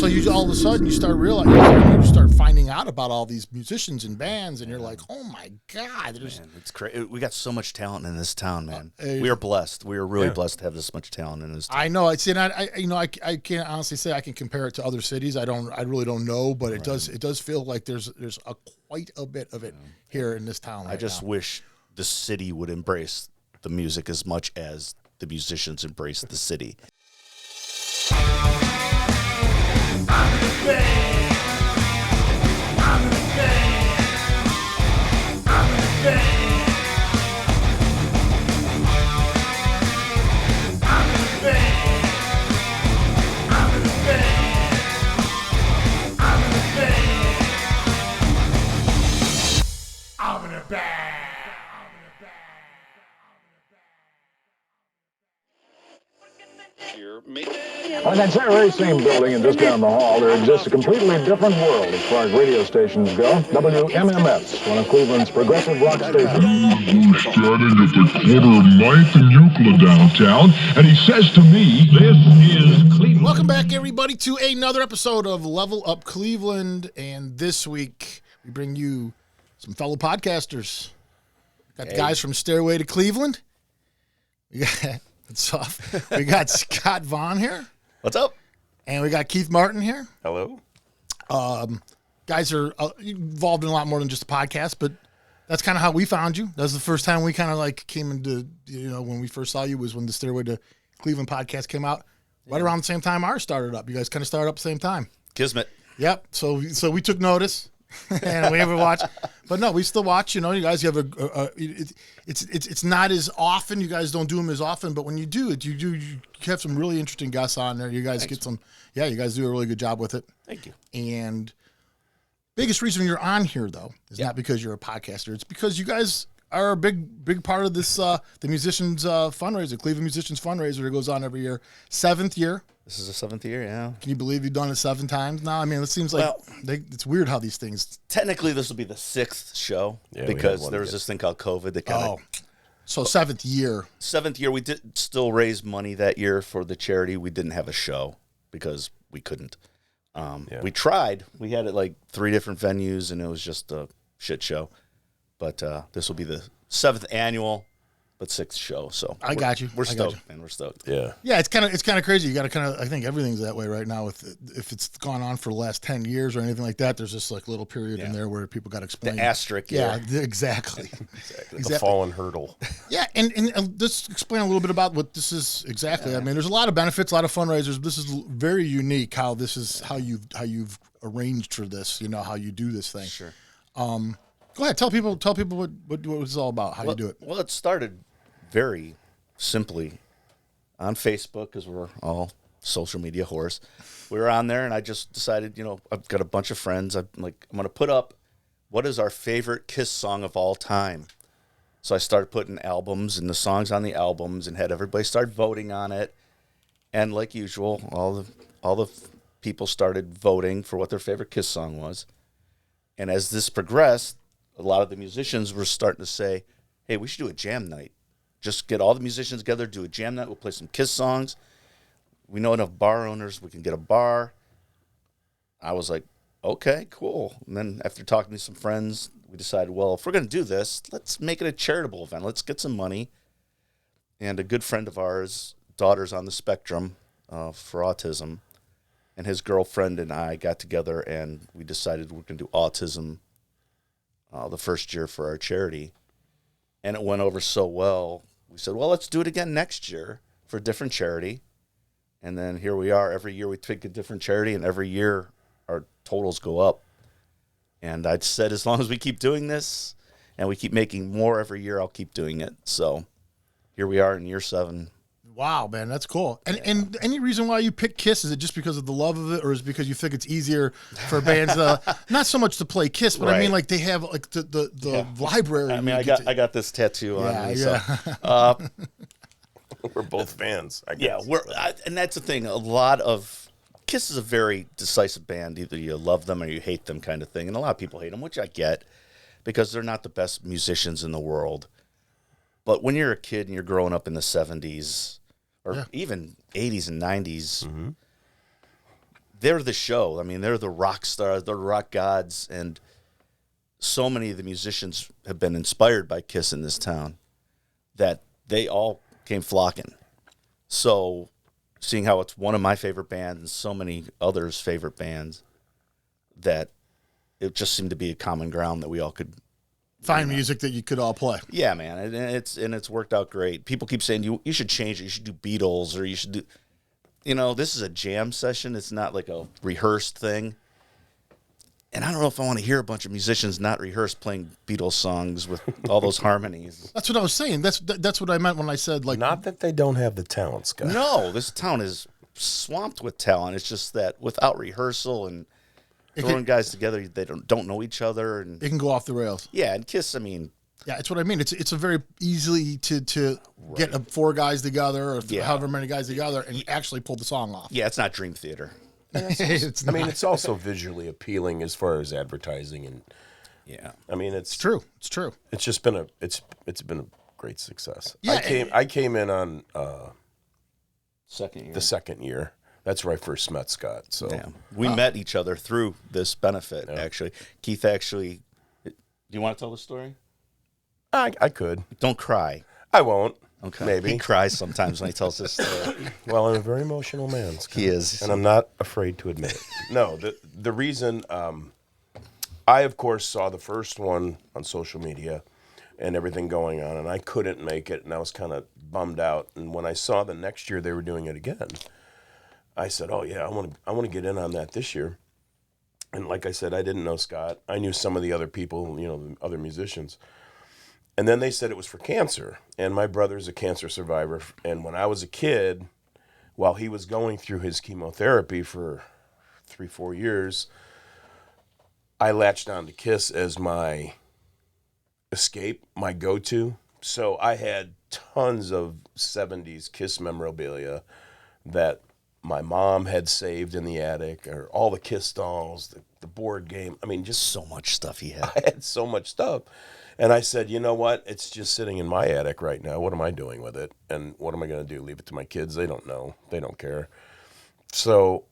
so you all of a sudden you start realizing, you start finding out about all these musicians and bands, and you're like, oh my God, man, it's crazy. We got so much talent in this town, man. We are blessed. We are really blessed to have this much talent in this town. I know. I can't honestly say I can compare it to other cities. I really don't know, but it does feel like there's quite a bit of it here in this town. I just wish the city would embrace the music as much as the musicians embrace the city. I'm in the band. I'm in the band. I'm in the band. I'm in the band. I'm in the band. I'm in the band. I'm in the band. On that very same building and just down the hall, there exists a completely different world as far as radio stations go. WMMS, one of Cleveland's progressive rock stations. Starting at the corner of 9th and Euclid downtown, and he says to me, this is Cleveland. Welcome back, everybody, to another episode of Level Up Cleveland, and this week we bring you some fellow podcasters. Got the guys from Stairway to Cleveland. We got... It's off. We got Scott Vaughn here. What's up? And we got Keith Martin here. Hello. Guys are involved in a lot more than just a podcast, but that's kind of how we found you. That was the first time we kind of like came into, when we first saw you was when the Stairway to Cleveland podcast came out. Right around the same time ours started up. You guys kind of started up at the same time. Kismet. Yep. So we took notice. And we ever watch, but no, we still watch. You guys, you have it's not as often. You guys don't do them as often, but when you do it, you have some really interesting guests on there. You guys get some, you guys do a really good job with it. Thank you. And biggest reason you're on here though is not because you're a podcaster. It's because you guys are a big part of this the musicians fundraiser, Cleveland Musicians Fundraiser. It goes on every year, 7th year. This is the 7th year, yeah. Can you believe you've done it 7 times now? I mean, it seems like it's weird how these things. Technically, this will be the 6th show because there was this thing called COVID that kind of. So 7th year. 7th year, we did still raise money that year for the charity. We didn't have a show because we couldn't. We tried. We had it like 3 different venues, and it was just a shit show. But this will be the 7th annual. But 6th show, so I got you. We're stoked, man. We're stoked. Yeah. It's kind of crazy. You got to kind of. I think everything's that way right now. If it's gone on for the last 10 years or anything like that, there's just like little period in there where people got to explain the asterisk. Yeah, exactly. The fallen hurdle. Yeah, and just explain a little bit about what this is exactly. I mean, there's a lot of benefits, a lot of fundraisers. This is very unique. How you've arranged for this. How you do this thing. Sure. Go ahead. Tell people what it's all about. How you do it. Well, it started very simply on Facebook because we're all social media whores. We were on there, and I just decided, I've got a bunch of friends. I'm going to put up what is our favorite Kiss song of all time. So I started putting albums and the songs on the albums and had everybody start voting on it. And like usual, all the people started voting for what their favorite Kiss song was. And as this progressed, a lot of the musicians were starting to say, hey, we should do a jam night. Just get all the musicians together, do a jam night. We'll play some Kiss songs. We know enough bar owners. We can get a bar. I was like, okay, cool. And then after talking to some friends, we decided, well, if we're going to do this, let's make it a charitable event. Let's get some money. And a good friend of ours, daughter's on the spectrum for autism, and his girlfriend and I got together, and we decided we're going to do autism the first year for our charity. And it went over so well. We said, well, let's do it again next year for a different charity. And then here we are. Every year we pick a different charity, and every year our totals go up. And I'd said as long as we keep doing this and we keep making more every year, I'll keep doing it. So here we are in year 7. Wow, man, that's cool. And any reason why you pick Kiss? Is it just because of the love of it, or is it because you think it's easier for bands not so much to play Kiss, but I mean, like they have like the library. I mean, I got this tattoo on me. Yeah. So, we're both fans, I yeah, guess. and that's the thing. A lot of Kiss is a very decisive band. Either you love them or you hate them, kind of thing. And a lot of people hate them, which I get, because they're not the best musicians in the world. But when you're a kid and you're growing up in the 70s or even 80s and 90s, they're the show. I mean, they're the rock stars, they're the rock gods, and so many of the musicians have been inspired by Kiss in this town that they all came flocking. So seeing how it's one of my favorite bands and so many others' favorite bands, that it just seemed to be a common ground that we all could Find music that you could all play. Yeah, man, and it's worked out great. People keep saying you should change it. You should do Beatles, or you should do, this is a jam session. It's not like a rehearsed thing. And I don't know if I want to hear a bunch of musicians not rehearsed playing Beatles songs with all those harmonies. That's what I was saying. That's what I meant when I said, like... Not that they don't have the talent, Scott. No, this town is swamped with talent. It's just that without rehearsal and throwing guys together, they don't know each other. And it can go off the rails. Yeah, and Kiss, I mean... Yeah, it's what I mean. It's a very easily to get 4 guys together or however many guys together and actually pull the song off. Yeah, it's not Dream Theater. It's also visually appealing as far as advertising and it's true. It's true. It's just been it's been a great success. Yeah, I came in on the second year. That's where I first met Scott. So we met each other through this benefit. Actually, Keith. Do you want to tell the story? I could. Don't cry. I won't. Okay. Maybe. He cries sometimes when he tells this story. Well, I'm a very emotional man, Scott. He is. And I'm not afraid to admit it. No, the reason, I, of course, saw the first one on social media and everything going on, and I couldn't make it, and I was kind of bummed out. And when I saw the next year they were doing it again, I said, oh, yeah, I want to get in on that this year. And like I said, I didn't know Scott. I knew some of the other people, the other musicians. And then they said it was for cancer. And my brother's a cancer survivor. And when I was a kid, while he was going through his chemotherapy for 3-4 years, I latched on to Kiss as my escape, my go-to. So I had tons of 70s Kiss memorabilia that my mom had saved in the attic, or all the Kiss dolls, the board game. I mean, just so much stuff he had. I had so much stuff. And I said, you know what? It's just sitting in my attic right now. What am I doing with it? And what am I going to do? Leave it to my kids? They don't know. They don't care. So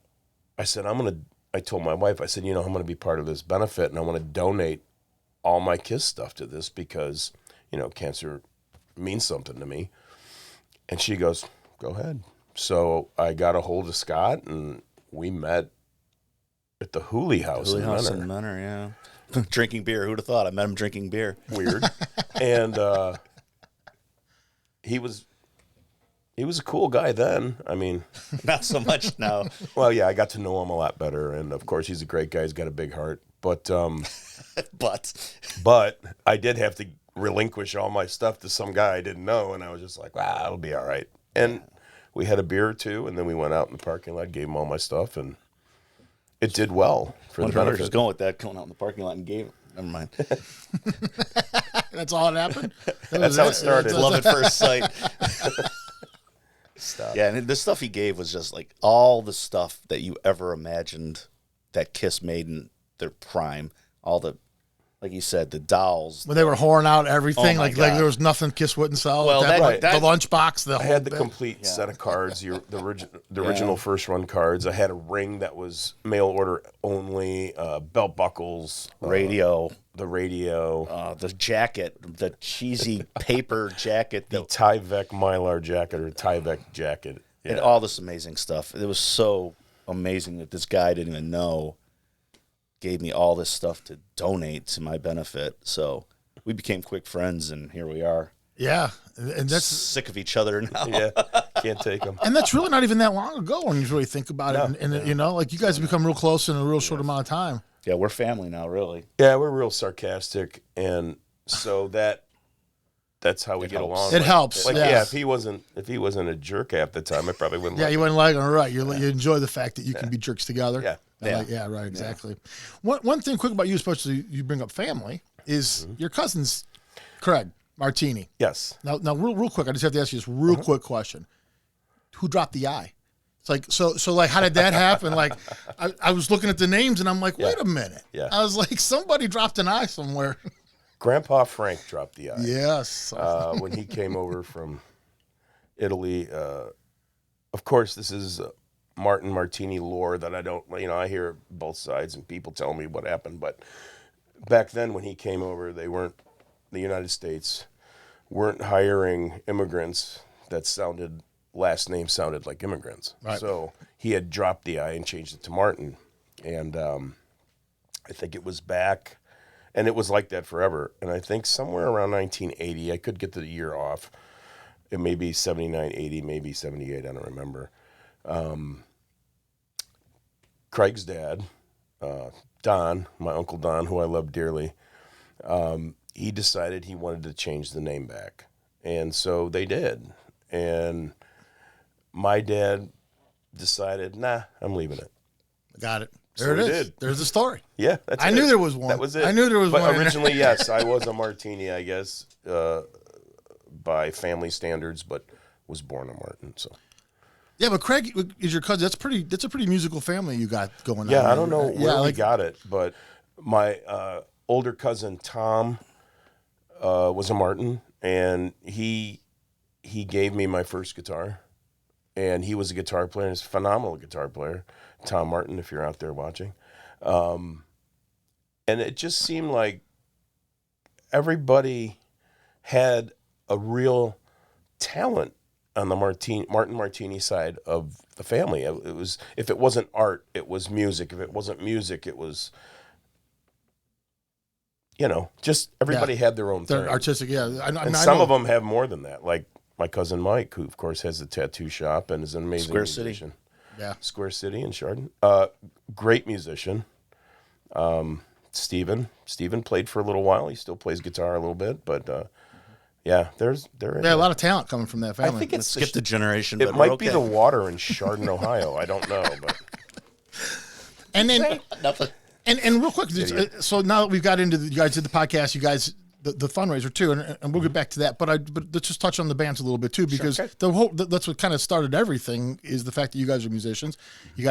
I said, I told my wife, I said, I'm going to be part of this benefit, and I want to donate all my Kiss stuff to this because, cancer means something to me. And she goes, go ahead. So I got a hold of Scott, and we met at the Hooley House in Menor. Yeah. Drinking beer. Who'd have thought? I met him drinking beer. Weird. And he was a cool guy then. I mean, not so much now. Well, yeah, I got to know him a lot better, and of course, he's a great guy. He's got a big heart. But but I did have to relinquish all my stuff to some guy I didn't know, and I was just like, wow, it'll be all right. And we had a beer or two, and then we went out in the parking lot, gave him all my stuff, and it did well for the benefit. I was just going with that, going out in the parking lot and gave it. Never mind. That's all that happened? That's how it started. Love at first sight. Stop. Yeah, and the stuff he gave was just like all the stuff that you ever imagined that Kiss made in their prime. All the, like you said, the dolls. When they were whoring out everything, Oh, like God. there was nothing Kiss wouldn't sell. Well, the lunchbox, I had the complete set of cards, the original first run cards. I had a ring that was mail order only, belt buckles, radio, the radio, the jacket, the cheesy paper jacket, the Tyvek Mylar jacket or Tyvek jacket, and all this amazing stuff. It was so amazing that this guy I didn't even know gave me all this stuff to donate to my benefit. So we became quick friends, and here we are. Yeah, and that's sick of each other now. Yeah, can't take them. And that's really not even that long ago when you really think about it. And like you guys have become real close in a real short amount of time. Yeah, we're family now, really. Yeah, we're real sarcastic, and so that's how we get along. It helps. Like, yes. if he wasn't a jerk half the time, I probably wouldn't. Yeah, you wouldn't like him, right? You enjoy the fact that you can be jerks together. Yeah. Yeah, right, exactly. Yeah. One thing quick about you, especially you bring up family, is your cousin's Craig Martini. Yes. Now, real quick, I just have to ask you this real quick question: who dropped the I? It's like so like how did that happen? Like I was looking at the names and I'm like, wait a minute. Yeah. I was like, somebody dropped an I somewhere. Grandpa Frank dropped the I. Yes. When he came over from Italy. Of course, this is Martin Martini lore that I don't, I hear both sides and people tell me what happened. But back then when he came over, the United States weren't hiring immigrants that last name sounded like immigrants. Right. So he had dropped the I and changed it to Martin. And I think it was back, and it was like that forever. And I think somewhere around 1980, I could get the year off. It may be 79, 80, maybe 78, I don't remember. Craig's dad, Don, my Uncle Don, who I love dearly, he decided he wanted to change the name back. And so they did. And my dad decided, nah, I'm leaving it. Got it. So There we it is. did. There's the story. Yeah, that's I it. knew there was one. That was it. I knew there was but one. But originally, yes, I was a Martini, I guess, by family standards, but was born a Martin. So. Yeah, but Craig is your cousin. That's a pretty musical family you got going on. Yeah, I don't know where we like, got it, but my older cousin Tom was a Martin, and he gave me my first guitar, and he was a guitar player. He's a phenomenal guitar player. Tom Martin, if you're out there watching. And it just seemed like everybody had a real talent on the Martin Martini side of the family. It was, if it wasn't art, it was music. If it wasn't music, it was, just everybody had their own they're thing. artistic. Yeah, And some of them have more than that. Like my cousin Mike, who of course has a tattoo shop and is an amazing Square City. musician. Yeah, Square City in Chardon. Great musician. Steven played for a little while. He still plays guitar a little bit, but yeah, there a lot of talent coming from that family. I think it's Skip the generation. It but might we're be okay. the water in Chardon, Ohio. I don't know, but and then Nothing. and real quick, so now that we've got into you guys did the podcast, you guys the fundraiser too, and we'll get back to that. But let's just touch on the bands a little bit too, because that's what kind of started everything is the fact that you guys are musicians. You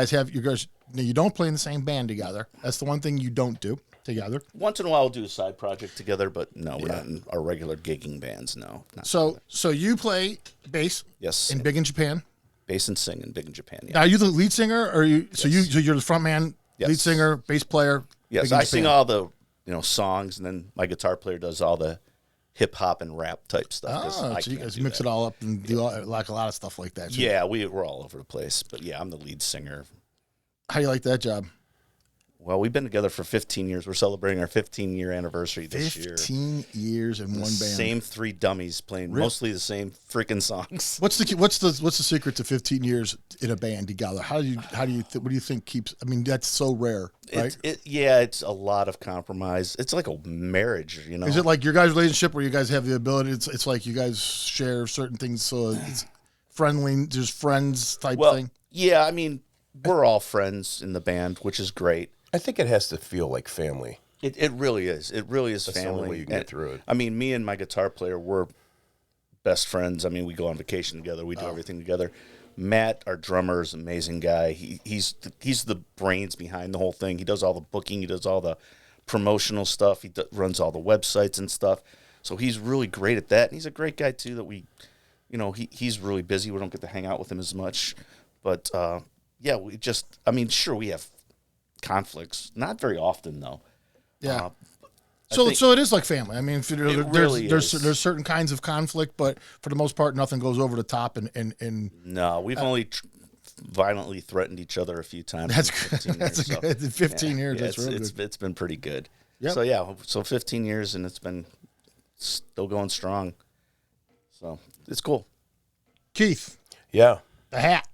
don't play in the same band together. That's the one thing you don't do together. Once in a while, we'll do a side project together, but no, we're not in our regular gigging bands. No. Not So you play bass, Yes. in Big in Japan. bass and sing in Big in Japan. Yeah. Now, are you the lead singer, or are you? So you're the front man, Yes. lead singer, bass player. Yes, Big in I sing Japan. all the songs, and then my guitar player does all the hip hop and rap type stuff. 'cause I so you can't guys do mix that. it all up and do like a lot of stuff like that. Yeah, we're all over the place, but yeah, I'm the lead singer. How do you like that job? Well, we've been together for 15 years. We're celebrating our 15-year anniversary this year. 15 years in one band. Same three dummies playing mostly the same freaking songs. What's the secret to 15 years in a band together? What do you think keeps? I mean, that's so rare, right? It's a lot of compromise. It's like a marriage, Is it like your guys' relationship where you guys have the ability? It's like you guys share certain things, so it's friendly, just friends type thing. Yeah, I mean, we're all friends in the band, which is great. I think it has to feel like family. It really is. It really is That's the family. only way you can get through it. I mean, me and my guitar player, we're best friends. I mean, we go on vacation together. We do everything together. Matt, our drummer, is an amazing guy. He's the brains behind the whole thing. He does all the booking. He does all the promotional stuff. He runs all the websites and stuff. So he's really great at that. And he's a great guy, too, that we, he's really busy. We don't get to hang out with him as much. But, yeah, sure, we have conflicts. Not very often, though. Yeah. So it is like family. I mean, there's certain kinds of conflict, but for the most part, nothing goes over the top. And no, we've only violently threatened each other a few times. That's in 15 good. That's years, good. 15 years. Yeah, That's real good. it's been pretty good. Yep. So yeah, 15 years and it's been still going strong. So it's cool. Keith, Yeah. the Hat.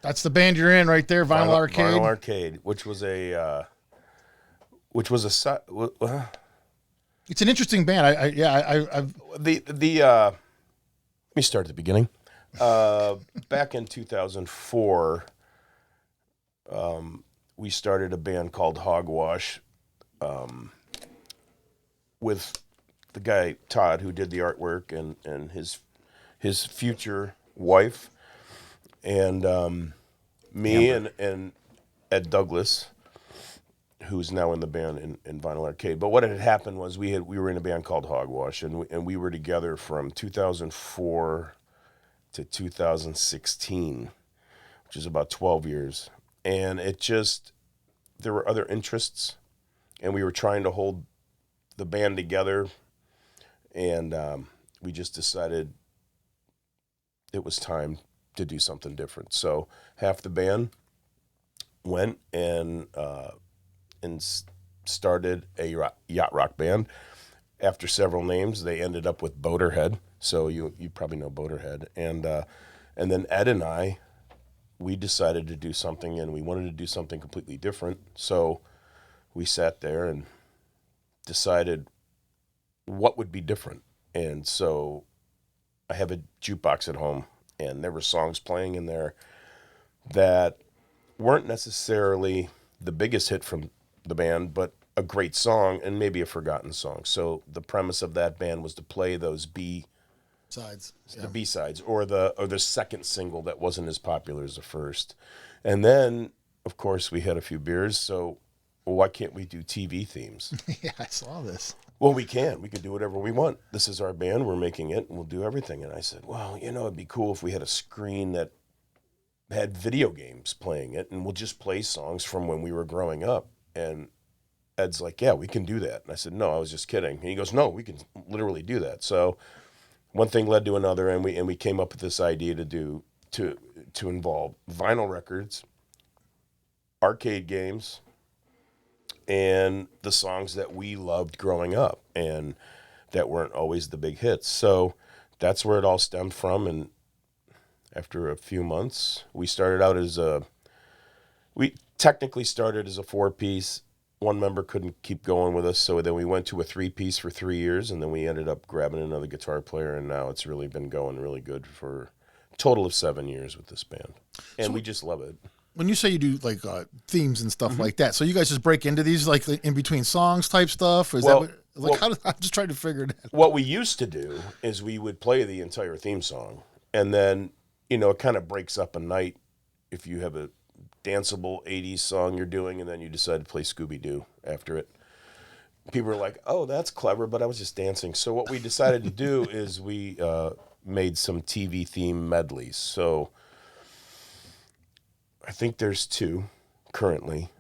That's the band you're in right there, Vinyl Arcade. Vinyl Arcade, which was a It's an interesting band. I've let me start at the beginning. Back in 2004, we started a band called Hogwash with the guy Todd who did the artwork and his future wife and me and Ed Douglas, who's now in the band in Vinyl Arcade. But what had happened was we were in a band called Hogwash, and we were together from 2004 to 2016, which is about 12 years. And there were other interests, and we were trying to hold the band together. And we just decided it was time to do something different. So half the band went and started a yacht rock band. After several names, they ended up with Boaterhead. So you probably know Boaterhead. And then Ed and I, we decided to do something, and we wanted to do something completely different. So we sat there and decided what would be different. And so I have a jukebox at home, and there were songs playing in there that weren't necessarily the biggest hit from the band, but a great song and maybe a forgotten song. So the premise of that band was to play those Sides. the B-sides, or the second single that wasn't as popular as the first. And then, of course, we had a few beers, so why can't we do TV themes? Yeah, I saw this. Well, we can. We can do whatever we want. This is our band. We're making it, and we'll do everything. And I said, well, it'd be cool if we had a screen that had video games playing it, and we'll just play songs from when we were growing up. And Ed's like, yeah, we can do that. And I said, no, I was just kidding. And he goes, no, we can literally do that. So one thing led to another, and we came up with this idea to involve vinyl records, arcade games, and the songs that we loved growing up and that weren't always the big hits. So that's where it all stemmed from. And after a few months, we technically started as a 4-piece. One member couldn't keep going with us, so then we went to a 3-piece for 3 years, and then we ended up grabbing another guitar player, and now it's really been going really good for a total of 7 years with this band. And we just love it. When you say you do like themes and stuff like that, so you guys just break into these like in between songs type stuff? Or is I'm just trying to figure it out. What we used to do is we would play the entire theme song, and then, it kind of breaks up a night if you have a danceable 80s song you're doing, and then you decide to play Scooby-Doo after it. People are like, oh, that's clever, but I was just dancing. So what we decided to do is we made some TV theme medleys. So I think there's 2 currently.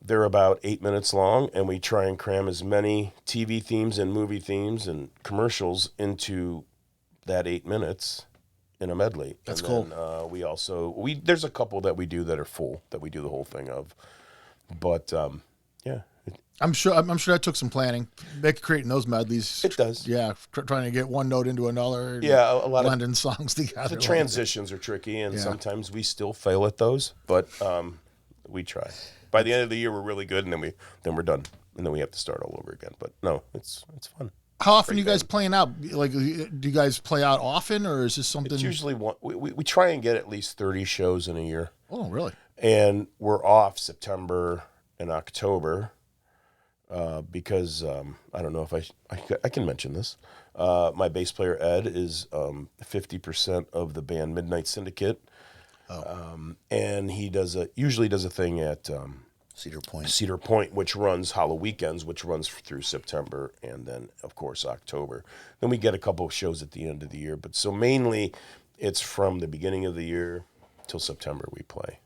They're about 8 minutes long, and we try and cram as many TV themes and movie themes and commercials into that 8 minutes in a medley. That's and cool. Then, there's a couple that we do that are full, that we do the whole thing of. But yeah, I'm sure that took some planning. Creating those medleys. It does. Yeah, trying to get one note into another. Yeah, a lot blending songs together. The transitions are tricky, and sometimes we still fail at those, but we try. By the end of the year, we're really good, and then we're done, and then we have to start all over again. But no, it's fun. How often are you guys playing out? Like, do you guys play out often, or is this something? It's usually we try and get at least 30 shows in a year. Oh, really? And we're off September and October because I don't know if I can mention this. My bass player Ed is 50% of the band Midnight Syndicate, and he usually does a thing at Cedar Point, which runs Hollow Weekends, which runs through September, and then, of course, October. Then we get a couple of shows at the end of the year. But so mainly it's from the beginning of the year till September we play.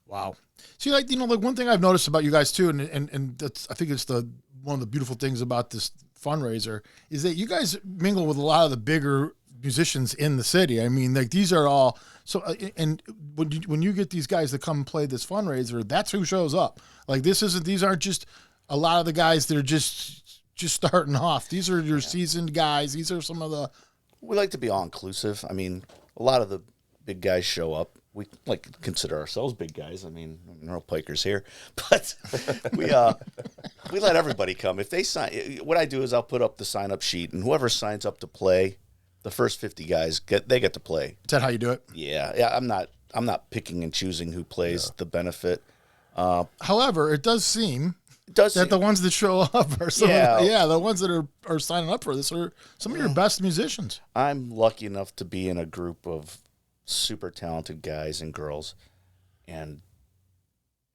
Wow. See, like one thing I've noticed about you guys too, and that's, I think it's one of the beautiful things about this fundraiser is that you guys mingle with a lot of the bigger musicians in the city. I mean, like these are all so. And when you get these guys to come play this fundraiser, that's who shows up. Like these aren't just a lot of the guys that are just starting off. These are your seasoned guys. These are some of the. We like to be all inclusive. I mean, a lot of the big guys show up. We like to consider ourselves big guys. I mean, no pikers here, but we let everybody come. If they sign, what I do is I'll put up the sign up sheet, and whoever signs up to play, the first 50 guys get to play. Is that how you do it? Yeah. I'm not picking and choosing who plays the benefit. However, it does seem that the ones that show up are the ones that are signing up for this are some of your best musicians. I'm lucky enough to be in a group of super talented guys and girls, and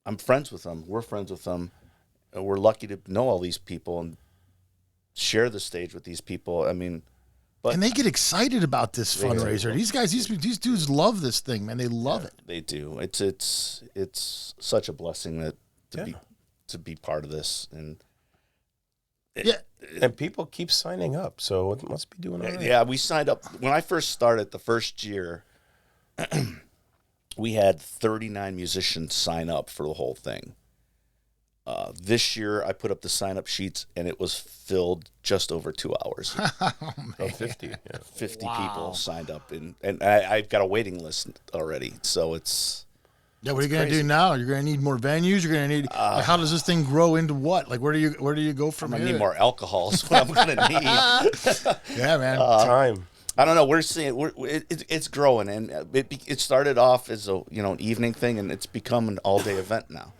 I'm friends with them. We're friends with them. And we're lucky to know all these people and share the stage with these people. I mean, And they get excited about this fundraiser. These guys, these dudes love this thing, man. They love it. They do. It's such a blessing to be part of this, and and people keep signing up, so it must be doing all right. Yeah, we signed up when I first started the first year. We had 39 musicians sign up for the whole thing. This year, I put up the sign-up sheets, and it was filled just over 2 hours. 50. Yeah. 50 people signed up, and I've got a waiting list already. So it's what are you going to do now? You're going to need more venues. You're going to need. How does this thing grow into what? Like, where do you go from here? I need more alcohol. Is what I'm going to need. Yeah, man. Time. I don't know. We're seeing it's growing, and it started off as an evening thing, and it's become an all-day event now.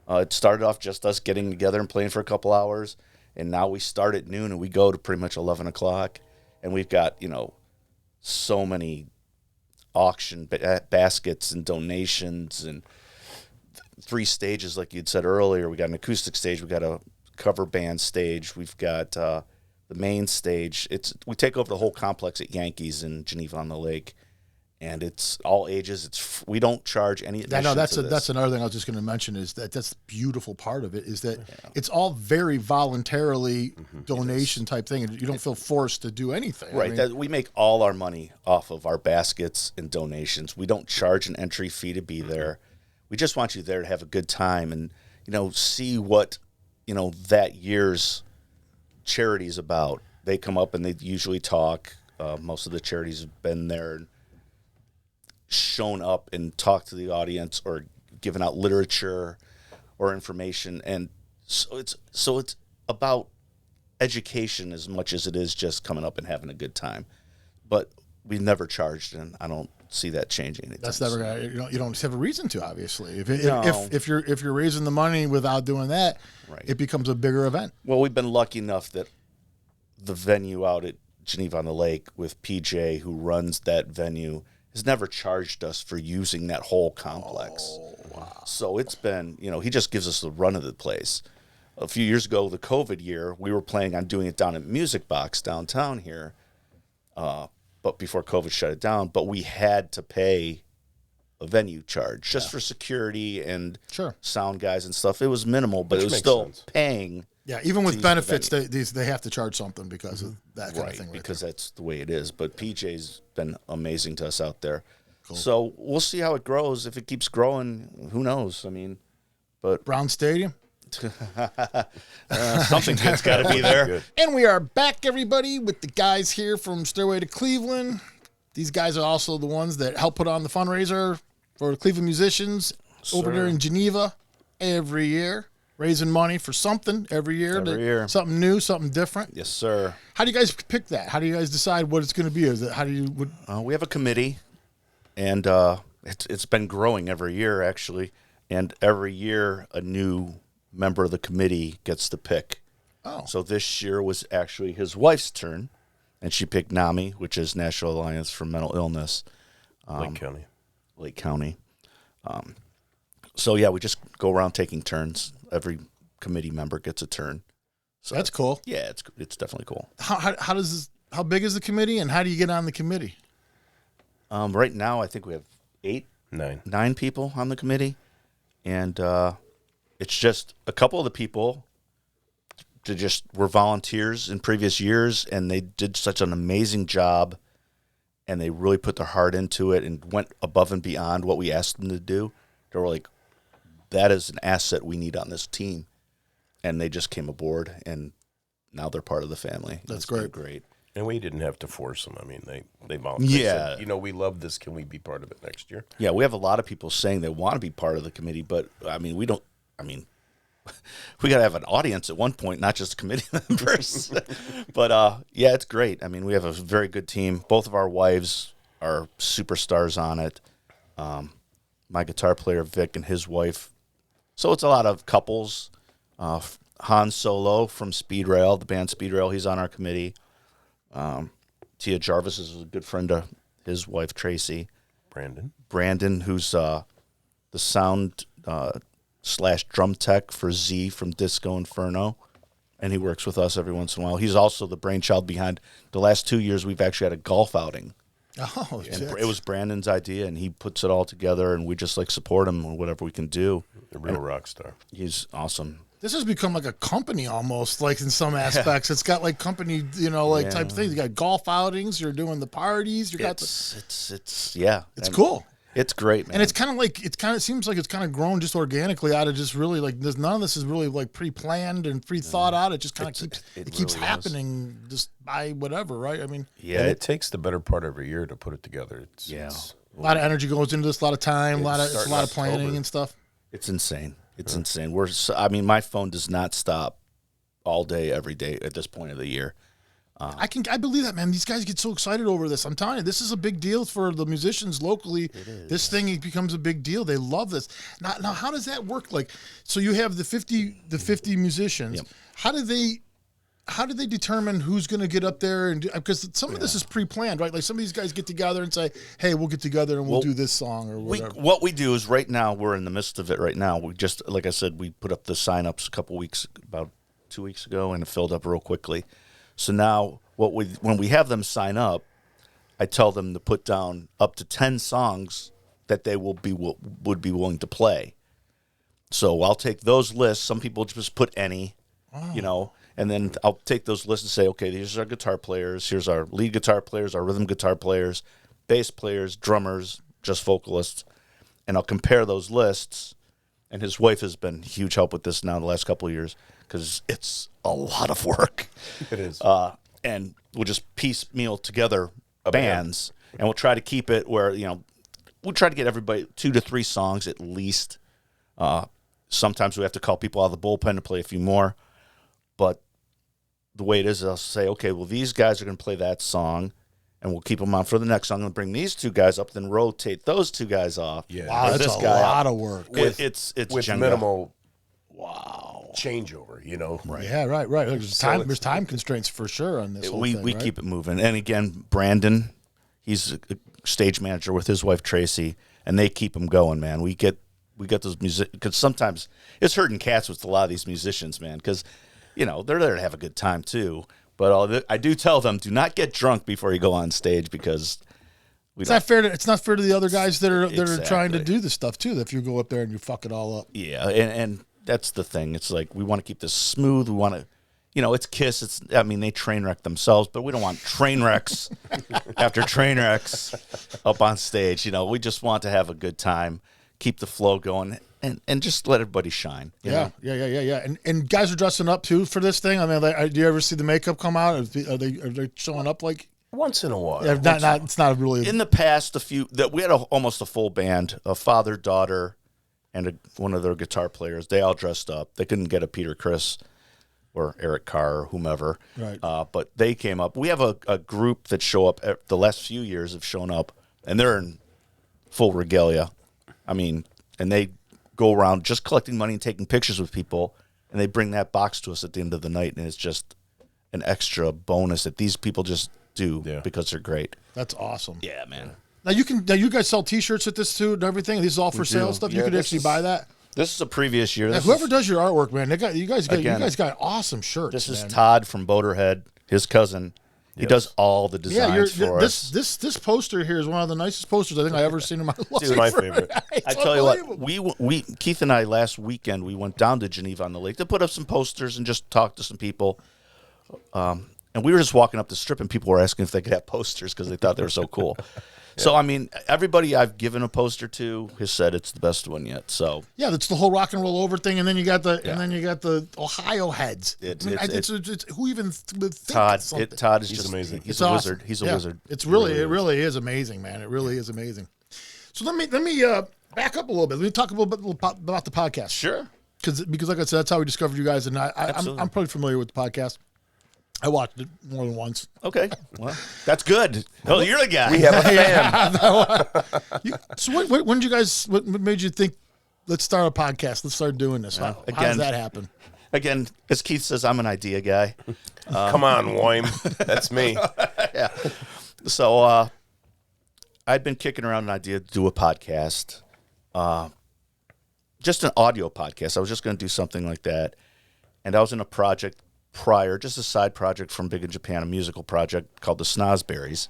It started off just us getting together and playing for a couple hours, and now we start at noon and we go to pretty much 11 o'clock, and we've got so many auction baskets and donations and 3 stages like you'd said earlier. We got an acoustic stage, we got a cover band stage, we've got the main stage. We take over the whole complex at Yankees in Geneva on the Lake. And it's all ages. We don't charge any admission. I know that's another thing I was just going to mention is that's the beautiful part of it is that it's all very voluntarily donation type thing, and you don't feel forced to do anything. Right. I mean, we make all our money off of our baskets and donations. We don't charge an entry fee to be there. We just want you there to have a good time and see what that year's charity is about. They come up and they usually talk. Most of the charities have been there. Shown up and talked to the audience or given out literature or information, and so it's about education as much as it is just coming up and having a good time. But we've never charged, and I don't see that changing anytime. That's never gonna. You don't have a reason to, obviously. If you're raising the money without doing that, right, it becomes a bigger event. Well, we've been lucky enough that the venue out at Geneva on the Lake with PJ, who runs that venue, has never charged us for using that whole complex. Oh, wow. So it's been, he just gives us the run of the place. A few years ago, the COVID year, we were planning on doing it down at Music Box downtown here, but before COVID shut it down. But we had to pay a venue charge just for security and sound guys and stuff. It was minimal, but it was still paying. Yeah, even with benefits, they have to charge something because of that kind of thing. Because that's the way it is. But PJ's been amazing to us out there. Cool. So we'll see how it grows. If it keeps growing, who knows? I mean, but Brown Stadium? Something good's got to be there. And we are back, everybody, with the guys here from Stairway to Cleveland. These guys are also the ones that help put on the fundraiser for the Cleveland Musicians over there in Geneva every year. Raising money for something every year. Something new, something different. Yes, sir. How do you guys pick that? How do you guys decide what it's going to be? We have a committee, and it's been growing every year, actually. And every year, a new member of the committee gets to pick. Oh. So this year was actually his wife's turn, and she picked NAMI, which is National Alliance for Mental Illness. Lake County. So, yeah, we just go around taking turns. Every committee member gets a turn. So that's cool. Yeah, it's definitely cool. How big is the committee, and how do you get on the committee? Right now, I think we have 9 people on the committee, and it's just a couple of the people were volunteers in previous years, and they did such an amazing job, and they really put their heart into it and went above and beyond what we asked them to do. They were like, that is an asset we need on this team. And they just came aboard, and now they're part of the family. That's great. And we didn't have to force them. I mean, they volunteered. Yeah. Said, we love this. Can we be part of it next year? Yeah, we have a lot of people saying they want to be part of the committee, but, we got to have an audience at one point, not just committee members. But, yeah, it's great. We have a very good team. Both of our wives are superstars on it. My guitar player, Vic, and his wife. So it's a lot of couples. Han Solo from Speed Rail, the band Speed Rail, he's on our committee. Tia Jarvis is a good friend of his wife, Tracy. Brandon, who's the sound / drum tech for Z from Disco Inferno. and he works with us every once in a while. He's also the brainchild behind the last 2 years. We've actually had a golf outing. Oh, And it was Brandon's idea, and he puts it all together, and we just like support him or whatever we can do. A real rock star. He's awesome. This has become like a company almost, like in some aspects. It's got like company, type of things. You got golf outings. You're doing the parties. It's yeah. It's cool. It's great, man. And it's kind of seems like it's kind of grown just organically out of just really like none of this is really like pre-planned and pre-thought out. It just kind of keeps really happening just by whatever, right? I mean, And it takes the better part of a year to put it together. It's a lot of energy goes into this, a lot of time, a lot of starting planning October. and stuff. It's insane. It's insane. My phone does not stop all day, every day at this point of the year. I believe that, man. These guys get so excited over this. I'm telling you, this is a big deal for the musicians locally. This thing becomes a big deal. They love this. Now, how does that work? Like, so you have the 50 musicians. Yep. How do they determine who's going to get up there and do? Because some of this is pre-planned, right? Like some of these guys get together and say, "Hey, we'll get together and we'll do this song or whatever." What we do is right now we're in the midst of it. Right now, we just like I said, we put up the sign-ups about 2 weeks ago, and it filled up real quickly. So now, when we have them sign up, I tell them to put down up to 10 songs that they would be willing to play. So I'll take those lists. Some people just put any, and then I'll take those lists and say, okay, these are our guitar players. Here's our lead guitar players, our rhythm guitar players, bass players, drummers, just vocalists, and I'll compare those lists. And his wife has been huge help with this now the last couple of years because it's a lot of work. It is. And we'll just piecemeal together bands, and we'll try to keep it where, we'll try to get everybody 2 to 3 songs at least. Sometimes we have to call people out of the bullpen to play a few more. But the way it is, I'll say, okay, well, these guys are going to play that song, and we'll keep them on for the next song and bring these 2 guys up, then rotate those 2 guys off. Yeah. Wow, that's a lot of work. It's with Jenga. minimal changeover, Right. Yeah, right. There's time constraints for sure on this whole thing, we right? keep it moving. And again, Brandon, he's a stage manager with his wife Tracy, and they keep them going, man. We get those music because sometimes it's hurting cats with a lot of these musicians, man, because they're there to have a good time too. But I do tell them, do not get drunk before you go on stage because it's not fair to the other guys that are trying to do this stuff too. If you go up there and you fuck it all up. Yeah, and that's the thing. It's like we want to keep this smooth. We want to, it's Kiss. They train wreck themselves, but we don't want train wrecks after train wrecks up on stage. We just want to have a good time, keep the flow going, and just let everybody shine. Yeah. And guys are dressing up too for this thing. I mean, do you ever see the makeup come out? Are they showing up like? Once in a while. Yeah, it's not really. In the past, we had almost a full band, a father, daughter, and one of their guitar players. They all dressed up. They couldn't get a Peter Criss or Eric Carr or whomever. Right. But they came up. We have a group that show up. The last few years have shown up, and they're in full regalia. And they go around just collecting money and taking pictures with people, and they bring that box to us at the end of the night, and it's just an extra bonus that these people just do because they're great. That's awesome. Yeah, man. Now you guys sell T-shirts at this too and everything. This is all for sale stuff. You could actually buy that. This is a previous year. Whoever does your artwork, man, you guys got awesome shirts. This is man. Todd from Boaterhead, his cousin. He does all the designs for us. This poster here is one of the nicest posters I think I've ever seen in my life. It's my favorite. I tell you what, we Keith and I last weekend we went down to Geneva on the lake to put up some posters and just talk to some people. And we were just walking up the strip, and people were asking if they could have posters because they thought they were so cool. So, everybody I've given a poster to has said it's the best one yet. So yeah, that's the whole rock and roll over thing, and then you got the Ohio heads. Who even would think Todd? something? Todd is He's just amazing. He's It's a awesome. wizard. He's a Yeah. wizard. It really is amazing, man. It really is amazing. So let me back up a little bit. Let me talk a little bit about the podcast. Sure. Because like I said, that's how we discovered you guys, and I'm pretty familiar with the podcast. I watched it more than once. Okay. Well, that's good. Oh, you're the guy. We have a fan. So when did you guys? What made you think? Let's start a podcast. Let's start doing this. How does that happen? Again, as Keith says, I'm an idea guy. Come on, Woim. That's me. Yeah. So I'd been kicking around an idea to do a podcast, just an audio podcast. I was just going to do something like that, and I was in a project prior, just a side project from Big in Japan, a musical project called the Snozberries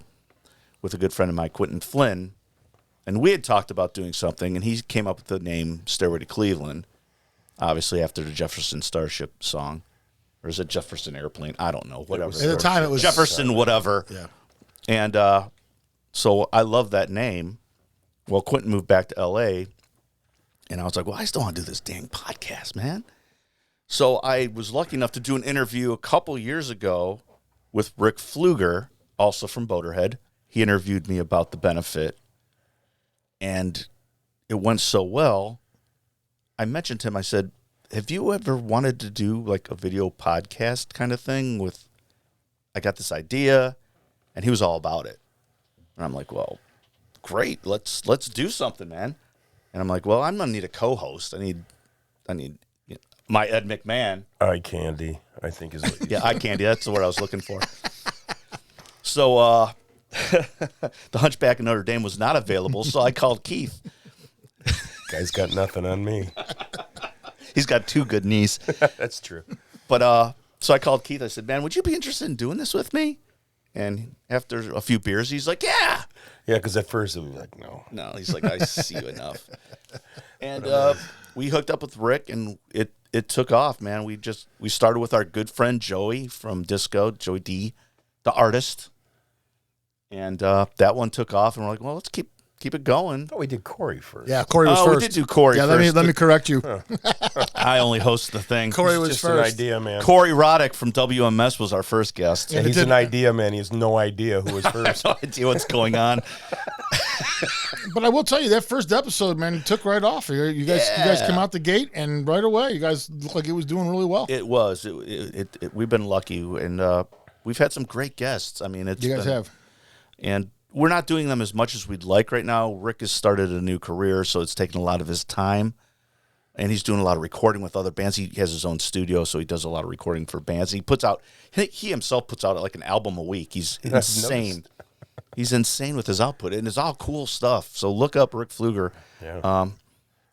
with a good friend of mine, Quentin Flynn. And we had talked about doing something, and he came up with the name Stairway to Cleveland, obviously after the Jefferson Starship song. Or is it Jefferson Airplane? I don't know. Whatever. At the time, it was Jefferson whatever. Yeah. And so I love that name. Well, Quentin moved back to L.A., and I was like, well, I still want to do this dang podcast, man. So I was lucky enough to do an interview a couple years ago with Rick Pfluger, also from Boaterhead. He interviewed me about the benefit, and it went so well. I mentioned to him, I said, have you ever wanted to do like a video podcast kind of thing with, I got this idea, and he was all about it. And I'm like, well, great, let's do something, man. And I'm like, well, I'm gonna need a co-host. I need my Ed McMahon. Eye candy, I think is what you Yeah, eye candy. That's the word I was looking for. So the Hunchback of Notre Dame was not available, so I called Keith. Guy's got nothing on me. He's got 2 good knees. That's true. But so I called Keith. I said, man, would you be interested in doing this with me? And after a few beers, he's like, yeah. Yeah, because at first it was like, no. No, he's like, I see you enough. And we hooked up with Rick, and it took off, man. We started with our good friend Joey from Disco, Joey D, the artist. And that one took off, and we're like, well, let's keep it going. Oh, we did Corey first. Yeah, Corey was first. We did do Corey yeah, first. let me correct you. I only host the thing. Corey was Just first. an idea, man. Corey Roddick from WMS was our first guest. Yeah, he's an idea, man. He has no idea who was first. No idea what's going on. But I will tell you, that first episode, man, it took right off. You guys came out the gate, and right away, you guys looked like it was doing really well. It was. We've been lucky, and we've had some great guests. I mean, You guys have. And we're not doing them as much as we'd like right now. Rick has started a new career, so it's taking a lot of his time. And he's doing a lot of recording with other bands. He has his own studio, so he does a lot of recording for bands. He himself puts out like an album a week. He's insane. He's insane with his output, and it's all cool stuff. So look up Rick Pfluger. Yeah.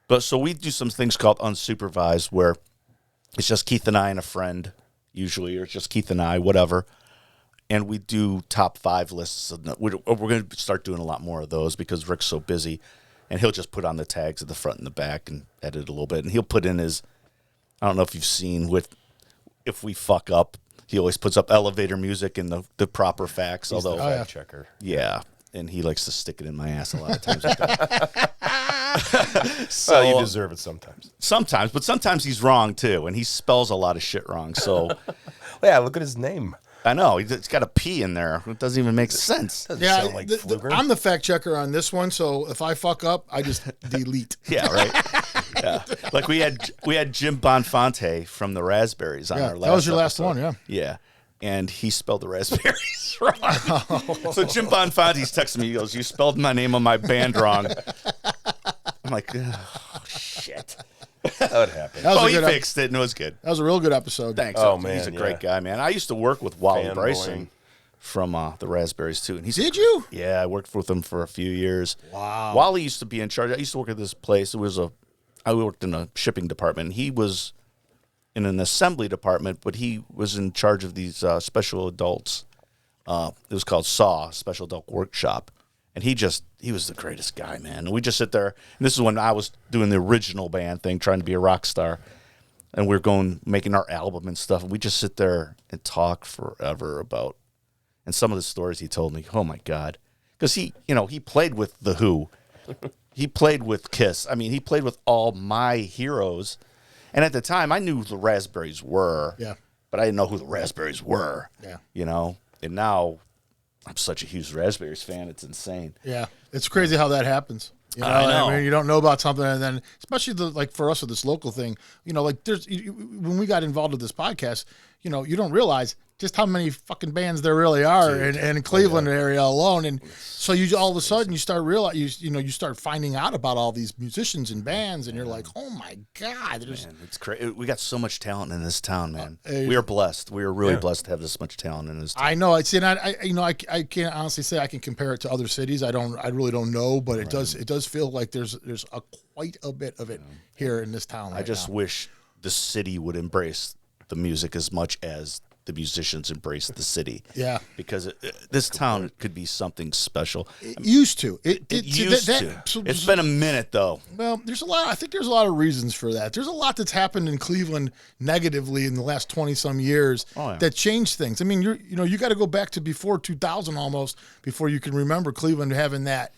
But so we do some things called unsupervised, where it's just Keith and I and a friend, usually, or it's just Keith and I, whatever. And we do top 5 lists. We're going to start doing a lot more of those because Rick's so busy. And he'll just put on the tags at the front and the back and edit a little bit. And he'll put in his, I don't know if you've seen if we fuck up, he always puts up elevator music and the proper facts. He's although the fact checker. Yeah. And he likes to stick it in my ass a lot of times. Like that. Well, you deserve it sometimes. Sometimes, but sometimes he's wrong too. And he spells a lot of shit wrong. So Yeah, look at his name. I know. It's got a P in there. It doesn't even make sense. Yeah, sound like Pfluger. I'm the fact checker on this one, so if I fuck up, I just delete. Yeah, right. Yeah, like we had Jim Bonfante from the Raspberries on Yeah, our last. that was your last episode. one, yeah. Yeah, and he spelled the Raspberries wrong. So Jim Bonfante's texting me. He goes, "You spelled my name on my band wrong." I'm like, oh shit. That would happen. That was a He good fixed it and it was good. That was a real good episode. Thanks. Oh, He's man, a great yeah. guy, man. I used to work with Wally Fanboying. Bryson from the Raspberries too, and Did you? Yeah, I worked with him for a few years. Wow. Wally used to be in charge. I used to work at this place. I worked in a shipping department. He was in an assembly department, but he was in charge of these special adults. It was called SAW, Special Adult Workshop. And he was the greatest guy, man. And we just sit there. And this is when I was doing the original band thing, trying to be a rock star. And we were making our album and stuff. And we just sit there and talk forever about, and some of the stories he told me, oh my God. Because he played with The Who. He played with Kiss. I mean, he played with all my heroes. And at the time, I knew who the Raspberries were. Yeah. But I didn't know who the Raspberries were. Yeah. And now I'm such a huge Raspberries fan. It's insane. Yeah, it's crazy how that happens. I know. I mean, you don't know about something, and then especially for us with this local thing, like when we got involved with this podcast, you don't realize just how many fucking bands there really are in Cleveland area alone, and so you all of a sudden you start you start finding out about all these musicians and bands, and you're like, oh my God, Man, it's crazy. We got so much talent in this town, man. We are blessed. We are really blessed to have this much talent in this town. I know. I can't honestly say I can compare it to other cities. I really don't know, but it does feel like there's quite a bit of it here in this town. I just wish the city would embrace the music as much as the musicians embrace the city. Yeah. Because this town could be something special. It used to. It used to. It's been a minute, though. Well, I think there's a lot of reasons for that. There's a lot that's happened in Cleveland negatively in the last 20-some years that changed things. I mean, you got to go back to before 2000 almost before you can remember Cleveland having that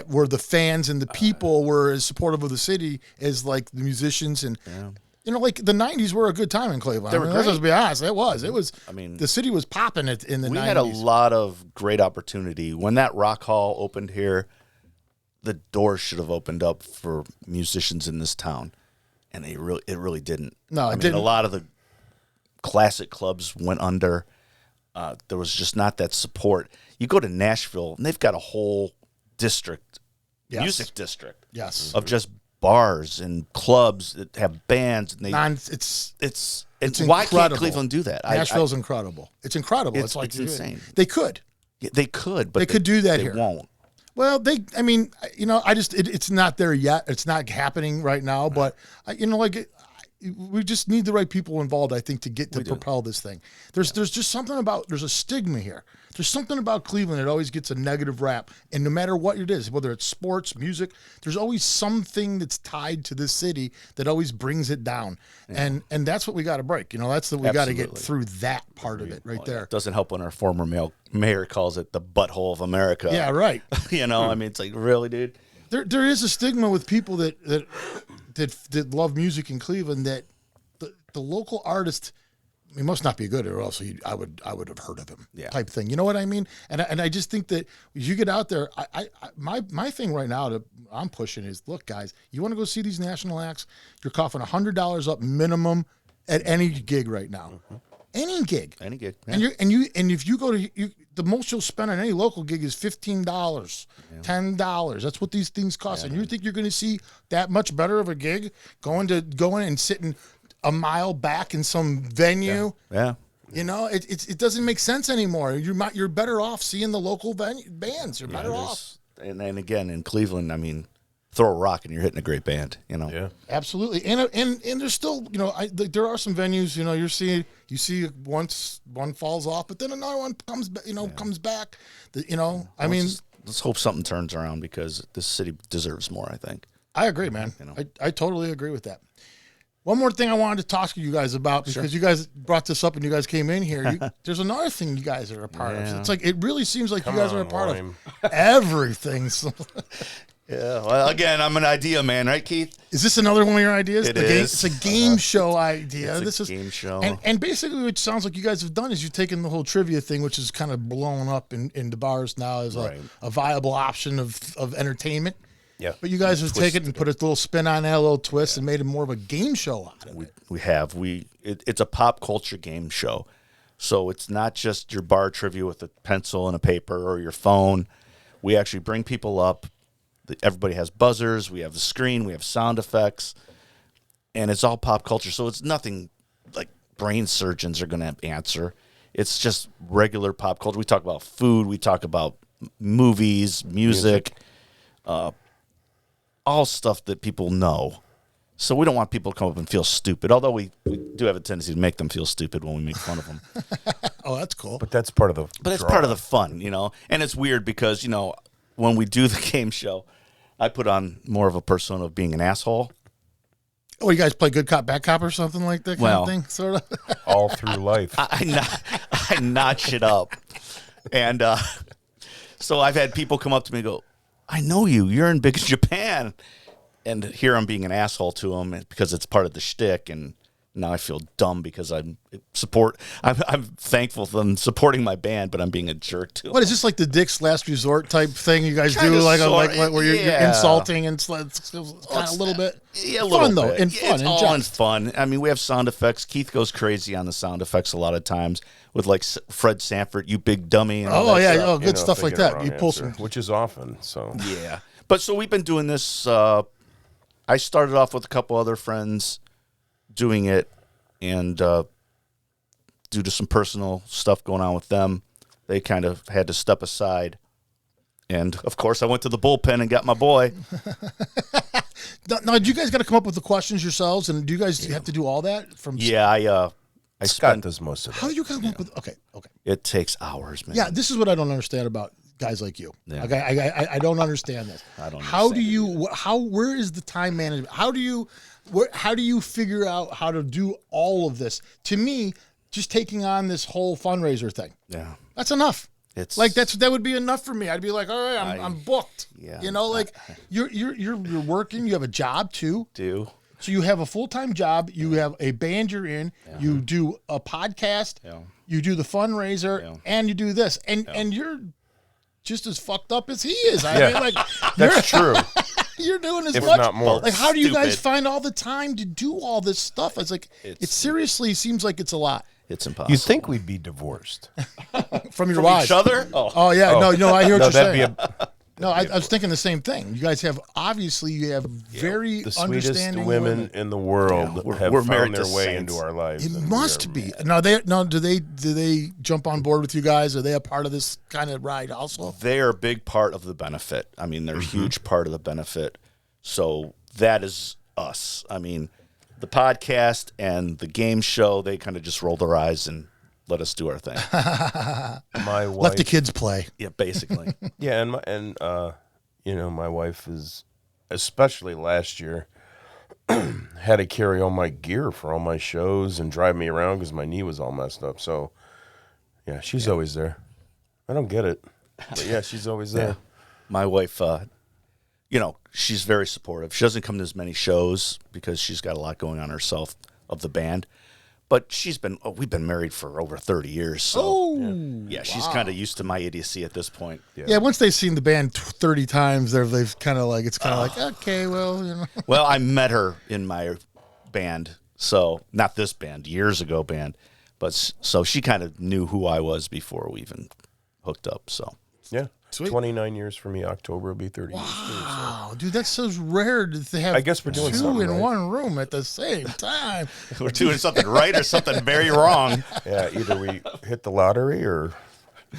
where the fans and the people were as supportive of the city as like the musicians and like the 90s were a good time in Cleveland. They were great. Let's be honest, it was. I mean, the city was popping it in the 90s. We had a lot of great opportunity when that Rock Hall opened here. The doors should have opened up for musicians in this town, and it really didn't. No, it didn't. A lot of the classic clubs went under. There was just not that support. You go to Nashville, and they've got a whole district, music district, of just bars and clubs that have bands, and it's why can't Cleveland do that? Nashville's incredible. It's incredible. It's like insane. They could, but they could do that they here. Won't. Well, it's not there yet. It's not happening right now. But we just need the right people involved, I think, to propel this thing. There's just something about, there's a stigma here. There's something about Cleveland that always gets a negative rap. And no matter what it is, whether it's sports, music, there's always something that's tied to this city that always brings it down. Yeah. And that's what we got to break. We got to get through that part of it there. It doesn't help when our former mayor calls it the butthole of America. Yeah, right. I mean, it's like, really, dude? There is a stigma with people that love music in Cleveland that the local artist, he must not be good, or else I would have heard of him. Type thing. You know what I mean? And I just think that as you get out there, my thing right now that I'm pushing is, look, guys, you want to go see these national acts? You're coughing $100 up minimum at any gig right now. Mm-hmm. Any gig. Yeah. And if you go to the most you'll spend on any local gig is $15, $10. That's what these things cost. And you think you're going to see that much better of a gig going and sitting a mile back in some venue? Yeah. It doesn't make sense anymore. You're better off seeing the local bands. You're better off. And again, in Cleveland, I mean, throw a rock and you're hitting a great band. Yeah, absolutely. And there's still, there are some venues. You see once one falls off, but then another one comes back. I mean, let's hope something turns around, because this city deserves more, I think. I agree, man. I totally agree with that. One more thing I wanted to talk to you guys about, because you guys brought this up and you guys came in here. There's another thing you guys are a part of. It's like, it really seems like you guys are a part of everything. So. Yeah. Well, again, I'm an idea man, right, Keith? Is this another one of your ideas? It is. It's a game show idea. It's a game show. And basically what it sounds like you guys have done is you've taken the whole trivia thing, which is kind of blown up in the bars now as a viable option of entertainment. Yeah. But you guys have taken it and put a little spin on that, a little twist, and made it more of a game show out of it. We have. It's a pop culture game show. So it's not just your bar trivia with a pencil and a paper or your phone. We actually bring people up. Everybody has buzzers. We have the screen. We have sound effects. And it's all pop culture. So it's nothing like brain surgeons are going to answer. It's just regular pop culture. We talk about food. We talk about movies, music. All stuff that people know. So we don't want people to come up and feel stupid, although we do have a tendency to make them feel stupid when we make fun of them. Oh, that's cool. But that's part of the But it's part of the fun, And it's weird because, when we do the game show, I put on more of a persona of being an asshole. Oh, you guys play good cop, bad cop or something like that kind of thing? Sort of? All through life. I notch it up. And so I've had people come up to me and go, I know you. You're in Big Japan. And here I'm being an asshole to them because it's part of the shtick. And now I feel dumb because I'm thankful for them supporting my band, but I'm being a jerk to them. What, is this like the Dick's Last Resort type thing you guys do? Like where you're insulting and kind of a little bit? Yeah, a little fun, bit. Though. And fun. It's all in fun. I mean, we have sound effects. Keith goes crazy on the sound effects a lot of times with like Fred Sanford, you big dummy. And all that stuff. Good stuff like that. You pull some. Which is often, so. Yeah. But so we've been doing this. I started off with a couple other friends doing it, and due to some personal stuff going on with them, they kind of had to step aside. And, of course, I went to the bullpen and got my boy. Now, do you guys got to come up with the questions yourselves, and do you guys have to do all that? Scott does most of that. How do you come up with? Okay. It takes hours, man. Yeah, this is what I don't understand about guys like you. Yeah. Okay, I don't understand this. I don't How do understand you? Where is the time management? How do you figure out how to do all of this? To me, just taking on this whole fundraiser thing. Yeah. That's enough. It's Like that would be enough for me. I'd be like, all right, I'm booked. Yeah. You know, like you're working. You have a job too. do. So you have a full-time job. You have a band you're in. Yeah. You do a podcast. Yeah. You do the fundraiser, Yeah. and you do this, and you're just as fucked up as he is. I mean, like That's true. you're doing as If much. not more. Like, how do you guys Stupid. find all the time to do all this stuff? It's like it seriously seems like it's a lot It's impossible. You'd think we'd be divorced. from your From wives. each other? Oh yeah, no, I hear what No, you're that'd saying. be a No, I was thinking the same thing. You guys have very the sweetest understanding women in the world have we're found married their to way saints. into our lives. It and we must are- be. Do they jump on board with you guys? Are they a part of this kind of ride also? They are a big part of the benefit. I mean, they're a huge part of the benefit. So that is us. I mean, the podcast and the game show, they kind of just roll their eyes and let us do our thing. My wife, Let the kids play. Yeah, basically. yeah, my wife is, especially last year, had to carry all my gear for all my shows and drive me around because my knee was all messed up. So, yeah, she's always there. I don't get it, but yeah, she's always there. My wife, she's very supportive. She doesn't come to as many shows because she's got a lot going on herself of the band. But we've been married for over 30 years. So she's kind of used to my idiocy at this point. Yeah, once they've seen the band 30 times, they've kind of like, it's kind of like, okay, well, you know. Well, I met her in my band. So not this band, years ago band. But so she kind of knew who I was before we even hooked up. So Yeah. Sweet. 29 years for me. October will be 30 years. Too, so. Wow, dude, that's so rare to have I guess we're doing two something in right. one room at the same time. we're doing something right or something very wrong. Yeah, either we hit the lottery or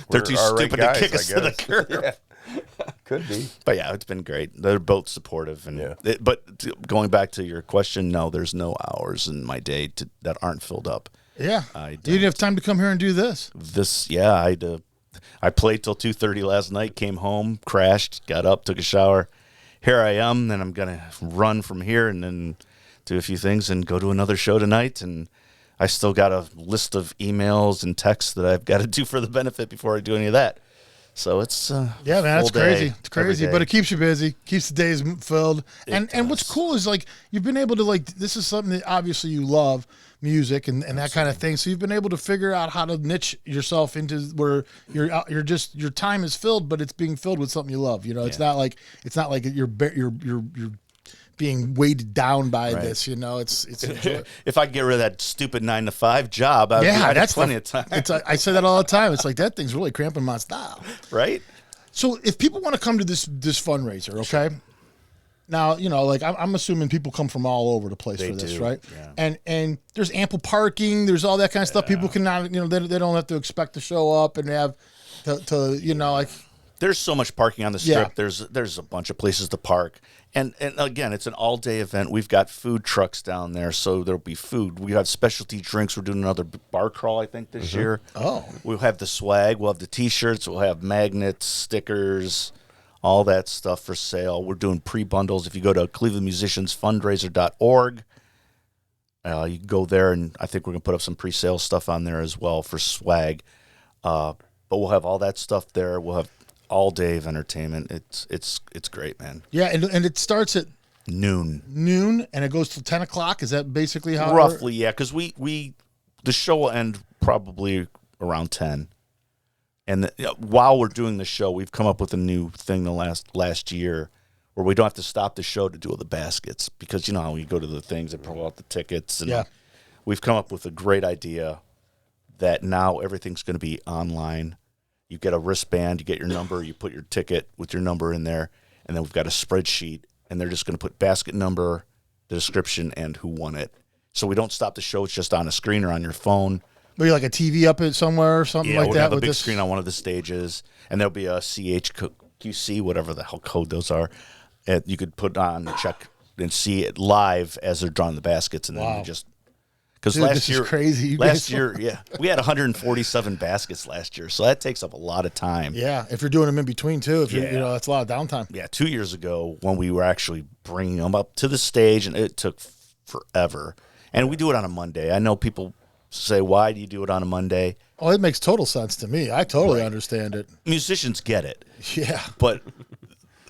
They're we're too all right stupid guys, to kick us I to the guess. curb. Yeah. Could be. But yeah, it's been great. They're both supportive, and going back to your question, no, there's no hours in my day that aren't filled up. Yeah, I you didn't have time to come here and do this. I played till 2:30 last night. Came home, crashed, got up, took a shower. Here I am. Then I'm gonna run from here and then do a few things and go to another show tonight. And I still got a list of emails and texts that I've got to do for the benefit before I do any of that. So it's Yeah, man, that's full crazy. day, It's crazy, every but day. it keeps you busy, keeps the days filled. And what's cool is like you've been able to this is something that obviously you love, music and that kind of thing. So you've been able to figure out how to niche yourself into where you're just your time is filled, but it's being filled with something you love. You know, it's not like you're being weighted down by this. You know, it's enjoy- If I could get rid of that stupid 9-to-5 job, I'd have that's plenty of time. I say that all the time. It's like that thing's really cramping my style. Right? So if people want to come to this fundraiser, okay. Now, you know, like I'm assuming people come from all over the place for this, do, right? yeah. And there's ample parking. There's all that kind of stuff. People cannot, you know, they don't have to expect to show up and have to you know, like. There's so much parking on the strip. Yeah. There's a bunch of places to park. And again, it's an all-day event. We've got food trucks down there, so there'll be food. We got specialty drinks. We're doing another bar crawl, I think, this year. Oh. We'll have the swag. We'll have the T-shirts. We'll have magnets, stickers, all that stuff for sale. We're doing pre-bundles. If you go to clevelandmusiciansfundraiser.org, you can go there, and I think we're going to put up some pre-sale stuff on there as well for swag. But we'll have all that stuff there. We'll have all day of entertainment. It's great, man. Yeah, and it starts at Noon. and it goes till 10 o'clock. Is that basically how? Roughly, yeah, because the show will end probably around 10. And while we're doing the show, we've come up with a new thing the last year where we don't have to stop the show to do all the baskets, because you know how you go to the things and pull out the tickets. And we've come up with a great idea that now everything's going to be online. You get a wristband, you get your number, you put your ticket with your number in there, and then we've got a spreadsheet, and they're just going to put basket number, the description, and who won it. So we don't stop the show. It's just on a screen or on your phone. Maybe like a TV up it somewhere or something like we'll that. have a with big this screen on one of the stages, and there'll be a CHQC, whatever the hell code those are. And you could put on, check, and see it live as they're drawing the baskets, and then you just... Because Dude, last this year, is crazy. You last guys- year, yeah, we had 147 baskets last year, so that takes up a lot of time. Yeah, if you're doing them in between too, if you're, Yeah. that's a lot of downtime. Yeah, 2 years ago when we were actually bringing them up to the stage, and it took forever. And we do it on a Monday. I know people say, "Why do you do it on a Monday?" Oh, it makes total sense to me. I totally understand it. Musicians get it, Yeah. but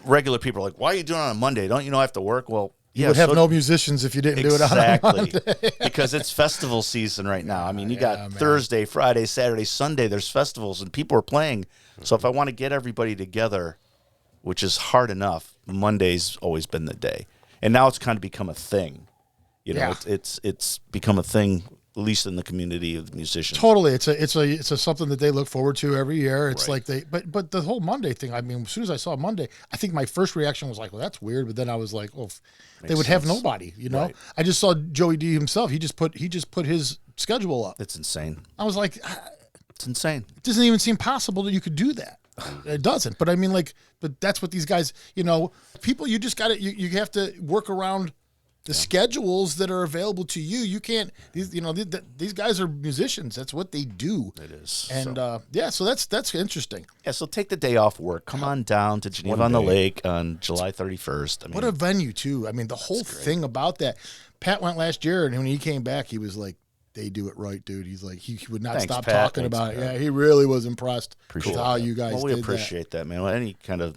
regular people are like, "Why are you doing it on a Monday? Don't you know I have to work?" Well, You yeah, would have so- no musicians if you didn't do it on a exactly Monday. because it's festival season right now. I mean, you got Thursday, Friday, Saturday, Sunday. There's festivals and people are playing. So if I want to get everybody together, which is hard enough, Monday's always been the day, and now it's kind of become a thing. You know, Yeah. it's become a thing, at least in the community of musicians. Totally, it's a something that they look forward to every year. It's like but the whole Monday thing. I mean, as soon as I saw Monday, I think my first reaction was like, "Well, that's weird." But then I was like, "Oh, they would have nobody." You know, Right. I just saw Joey D himself. He just put his schedule up. It's insane. I was like, It's insane. it doesn't even seem possible that you could do that. It doesn't. But I mean, like, but that's what these guys. You know, people. You just got to. You have to work around the schedules that are available to you. You can't. These guys are musicians. That's what they do. It is. And so that's interesting. Yeah, so take the day off work. Come on down to Geneva on the Lake on July 31st. I mean, What a venue too. I mean, the whole thing about that. Pat went last year, and when he came back, he was like, "They do it right, dude." He's like, he would not Thanks, stop Pat. talking Thanks, about it. Pat. Yeah, he really was impressed Appreciate with how that. you guys Well, we did appreciate that, man. Well, any kind of,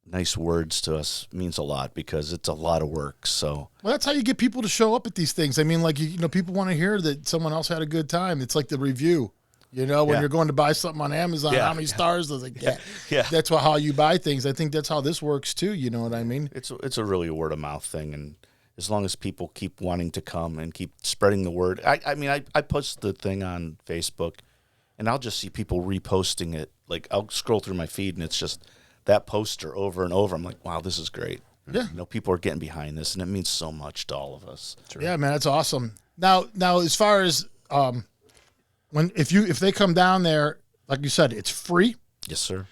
nice words to us means a lot because it's a lot of work. So Well, that's how you get people to show up at these things. I mean, like, people want to hear that someone else had a good time. It's like the review. When Yeah. you're going to buy something on Amazon, Yeah. how many stars does it get? Yeah. That's how you buy things. I think that's how this works too. You know what I mean? it's a really word of mouth thing, and as long as people keep wanting to come and keep spreading the word, I post the thing on Facebook, and I'll just see people reposting it. Like I'll scroll through my feed, and it's just that poster over and over. I'm like, wow, this is great. Yeah. People are getting behind this, and it means so much to all of us. Yeah, man, that's awesome. Now, as far as if they come down there, like you said, it's free. Yes, sir.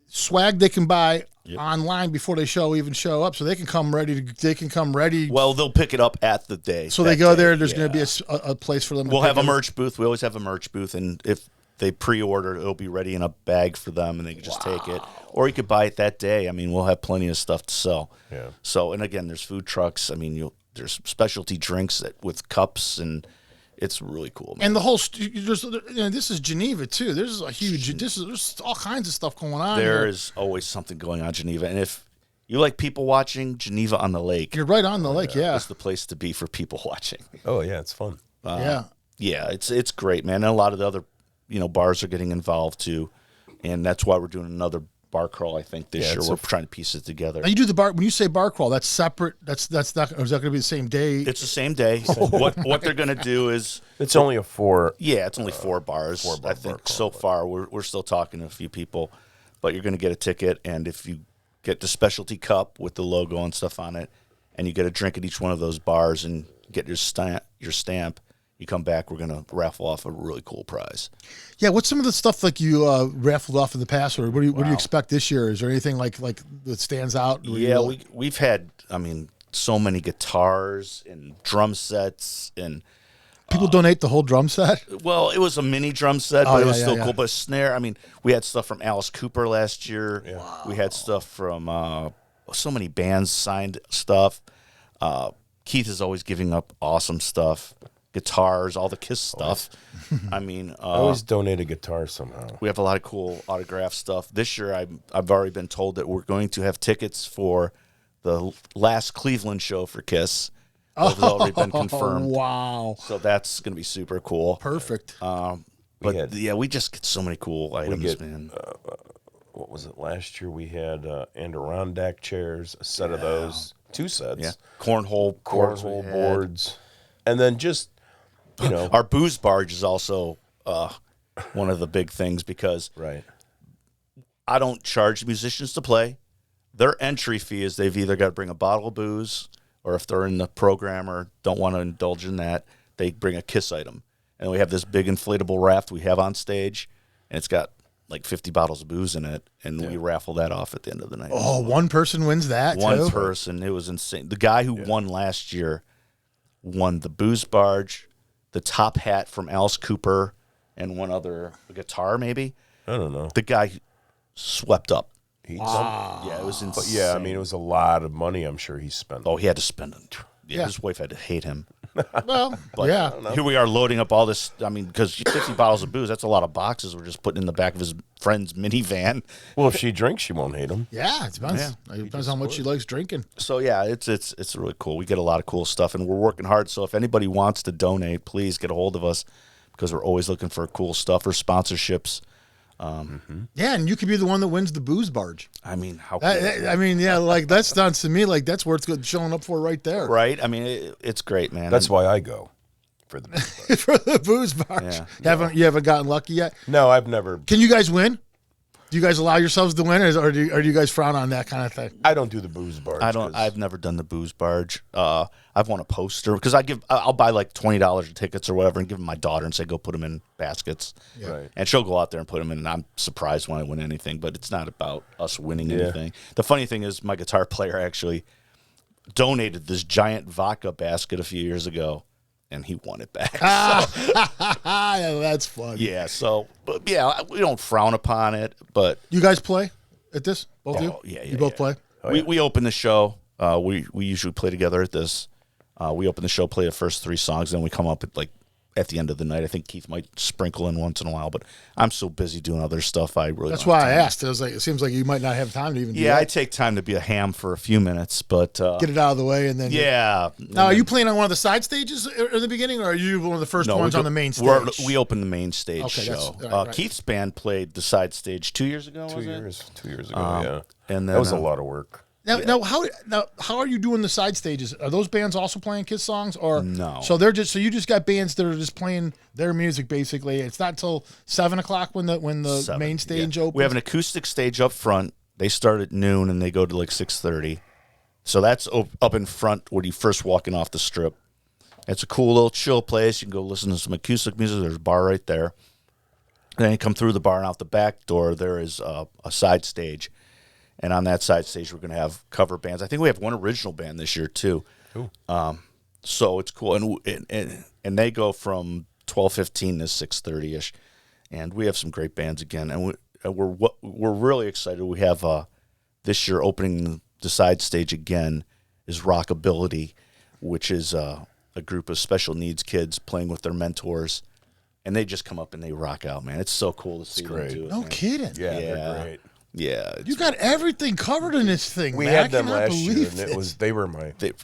Swag they can buy online before they even show up, so they can come ready. Well, they'll pick it up at the day. So they that go day, there. There's yeah. going to be a place for them. We'll to have a pick merch booth. We always have a merch booth, and if they pre-order, it'll be ready in a bag for them, and they can just take it. Or you could buy it that day. I mean, we'll have plenty of stuff to sell. Yeah. So, and again, there's food trucks. I mean, there's specialty drinks with cups, and it's really cool, man. And the whole this is Geneva too. There's all kinds of stuff going on. There here. is always something going on in Geneva, and if you like people watching, Geneva on the Lake You're right on the lake. Yeah. is the place to be for people watching. Oh yeah, it's fun. Yeah. Yeah, it's great, man. And a lot of the other, bars are getting involved too, and that's why we're doing another bar crawl. I think this year we're trying to piece it together. Now you do the bar. When you say bar crawl, that's separate. That's not. Or is that going to be the same day? It's the same day. What they're going to do is It's only a 4. yeah, it's only 4 bars. 4 bar I think bar crawl, so far we're still talking to a few people, but you're going to get a ticket, and if you get the specialty cup with the logo and stuff on it, and you get a drink at each one of those bars and get your stamp, you come back, we're going to raffle off a really cool prize. Yeah. What's some of the stuff like you raffled off in the past, or what do you expect this year? Is there anything like that stands out? Yeah, we've had, so many guitars and drum sets, and people donate the whole drum set. well, it was a mini drum set, Oh, but it yeah, was yeah, still yeah. cool. But snare, we had stuff from Alice Cooper last year. Yeah. Wow. We had stuff from so many bands signed stuff. Keith is always giving up awesome stuff. Guitars, all the Kiss stuff. I always donate a guitar somehow. We have a lot of cool autograph stuff. This year, I've already been told that we're going to have tickets for the last Cleveland show for Kiss. Those have already been confirmed. Wow. So that's going to be super cool. Perfect. We just get so many cool items, man. What was it last year? We had Adirondack chairs, a set of those, 2 sets. Yeah, cornhole boards, and then just Our booze barge is also one of the big things because right. I don't charge musicians to play. Their entry fee is they've either got to bring a bottle of booze, or if they're in the program or don't want to indulge in that, they bring a Kiss item. And we have this big inflatable raft we have on stage, and it's got like 50 bottles of booze in it, and we raffle that off at the end of the night. Oh, one person wins that. One too? person. It was insane. The guy who won last year won the Booze Barge, the top hat from Alice Cooper, and one other guitar maybe. I don't know. The guy swept up. Wow. Yeah, it was insane. But yeah, I mean, it was a lot of money I'm sure he spent. Oh, he had to spend it. Yeah. His wife had to hate him. Well, But yeah. here we are loading up all this. I mean, because 50 bottles of booze, that's a lot of boxes we're just putting in the back of his friend's minivan. Well, if she drinks, she won't hate him. Yeah, it depends. It depends how much she likes drinking. So, yeah, it's really cool. We get a lot of cool stuff, and we're working hard. So if anybody wants to donate, please get a hold of us because we're always looking for cool stuff or sponsorships. Yeah, and you could be the one that wins the Booze Barge. I mean, how cool is that? I mean, yeah, like that sounds to me like that's worth showing up for right there. Right? I mean, it's great, man. That's why I go for the. For the Booze Barge. Yeah. You haven't gotten lucky yet? No, I've never. Can you guys win? Do you guys allow yourselves to win, or do you guys frown on that kind of thing? I don't do the Booze Barge. I've never done the Booze Barge. I've won a poster because I'll buy like $20 of tickets or whatever and give them my daughter and say go put them in baskets. Yeah. Right. And she'll go out there and put them in. And I'm surprised when I win anything, but it's not about us winning anything. The funny thing is, my guitar player actually donated this giant vodka basket a few years ago, and he won it back. Yeah, that's fun. Yeah. So, but yeah, we don't frown upon it, but You guys play at this? Both of you? yeah, You both play? we open the show. We usually play together at this. We open the show, play the first 3 songs, then we come up at the end of the night. I think Keith might sprinkle in once in a while, but I'm so busy doing other stuff. I really That's don't have why I time. asked. I was like, it seems like you might not have time to even do Yeah, I that. take time to be a ham for a few minutes, but Get it out of the way and then. yeah. Now, are you playing on one of the side stages in the beginning, or are you one of the first No, ones we on the main we're- stage? We open the main stage Okay, that's- show. right. Keith's band played the side stage 2 years ago. 2 was it? years. 2 years ago. Yeah. And then That was a lot of work. Now, how are you doing the side stages? Are those bands also playing Kiss songs, or No. So you just got bands that are just playing their music basically. It's not till 7:00 when the 7, main stage yeah. opens. We have an acoustic stage up front. They start at noon and they go to like 6:30. So that's up in front when you first walking off the strip. It's a cool little chill place. You can go listen to some acoustic music. There's a bar right there. And then you come through the bar and out the back door. There is a side stage. And on that side stage, we're going to have cover bands. I think we have one original band this year too. So it's cool, and they go from 12:15 to 6:30 ish, and we have some great bands again, and we're really excited. We have this year opening the side stage again is Rockability, which is a group of special needs kids playing with their mentors, and they just come up and they rock out, man. It's so cool to see them great. do it. No man. kidding. Yeah, Yeah. they're great. Yeah, You got everything covered in this thing. We man. had I them cannot last year, believe and this. they were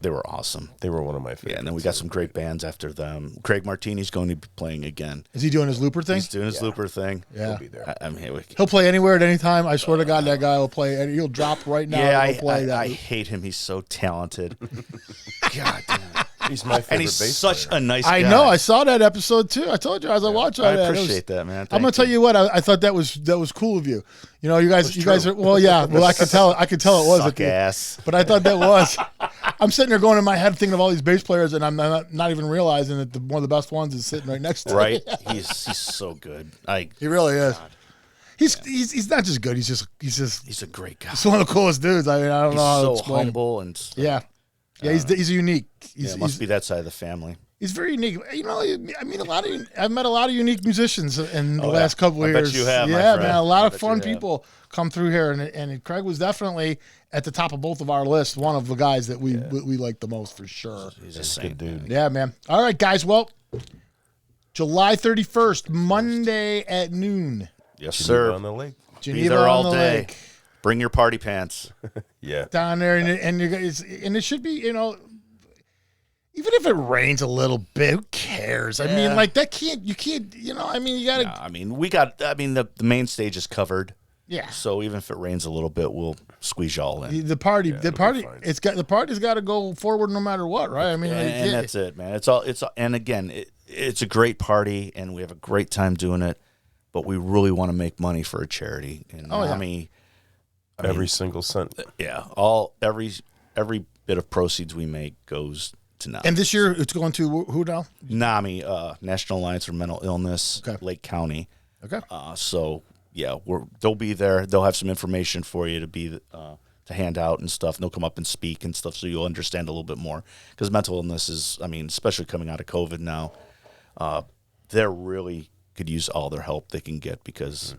they were awesome. one of my favorites. Yeah, and then we got some great bands after them. Craig Martini's going to be playing again. Is he doing his looper thing? He's doing his looper thing. Yeah. He'll be there. I mean, He'll play anywhere at any time. I swear to God, that guy will play. And he'll drop right now. yeah, and he'll play that. I hate him. He's so talented. God damn. He's my favorite And he's bass such player. a nice guy. I know. I saw that episode too. I told you as I watched I that. appreciate that, man. I'm Thank gonna tell you what. I thought that was cool of you. You know, you guys are. Well, yeah. Well, I could tell. I could tell it was. Suck ass. But I thought that was. I'm sitting there going in my head thinking of all these bass players, and I'm not even realizing that one of the best ones is sitting right next to Right? me. He's so good. He really is. He's not just good. He's a great guy. one of the coolest dudes. I mean, I don't He's know how to so explain him. humble and Yeah. Yeah, he's unique. yeah, it must be that side of the family. He's very unique. You know, I mean, I've met a lot of unique musicians in the last couple of I bet years. you have, my yeah, friend. man, a lot I of bet fun you have. people come through here, and Craig was definitely at the top of both of our lists. One of the guys that we like the most for sure. He's a saint, dude. Yeah, man. All right, guys. Well, July 31st, Monday at noon, Yes, Geneva sir. on the lake. Geneva there on all the day. Lake, Bring your party pants. Yeah. down there, and you guys, and it should be, you know. Even if it rains a little bit, who cares? I mean, like you can't, you know, I mean, you gotta, I mean, the main stage is covered. yeah. So even if it rains a little bit, we'll squeeze y'all in. The party, it'll be fine. the party's got to go forward no matter what, right? I mean, And that's it, man. And again, it's a great party, and we have a great time doing it. But we really want to make money for a charity. And NAMI, Every single cent. yeah, every bit of proceeds we make goes to NAMI. and this year it's going to who now? NAMI, National Alliance for Mental Illness, Okay. Lake County. Okay. So yeah, they'll be there. They'll have some information for you to to hand out and stuff. And they'll come up and speak and stuff, so you'll understand a little bit more. Because mental illness is, I mean, especially coming out of COVID now, they really could use all their help they can get, because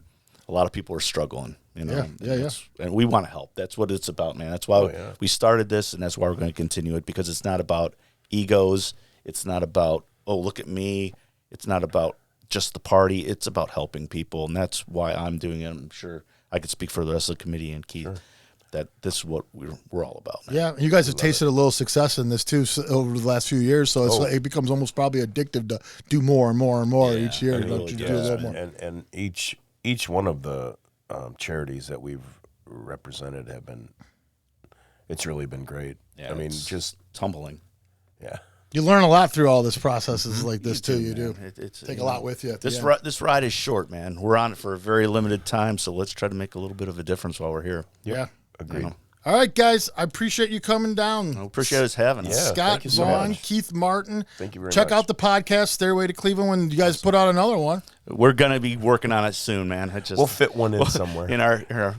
a lot of people are struggling. You know, and we want to help. That's what it's about, man. That's why we started this, and that's why we're going to continue it, because it's not about egos. It's not about, oh, look at me. It's not about just the party. It's about helping people, and that's why I'm doing it. I'm sure I could speak for the rest of the committee and Keith that this is what we're all about, man. Yeah, you guys have tasted a little success in this too over the last few years, so it's like, it becomes almost probably addictive to do more and more and more each year. Do a little more. And each one of the charities that we've represented it's really been great. Yeah, I mean, just humbling. Yeah. You learn a lot through all this processes like this too. You do. It's take a lot with you. This ride is short, man. We're on it for a very limited time, so let's try to make a little bit of a difference while we're here. Yeah. Agreed. You know? All right, guys. I appreciate you coming down. I appreciate us having us. Yeah, Scott, Vaughn, Keith Martin. Thank you very much. Check out the podcast, Stairway to Cleveland, when you guys put out another one. We're going to be working on it soon, man. We'll fit one in somewhere. In our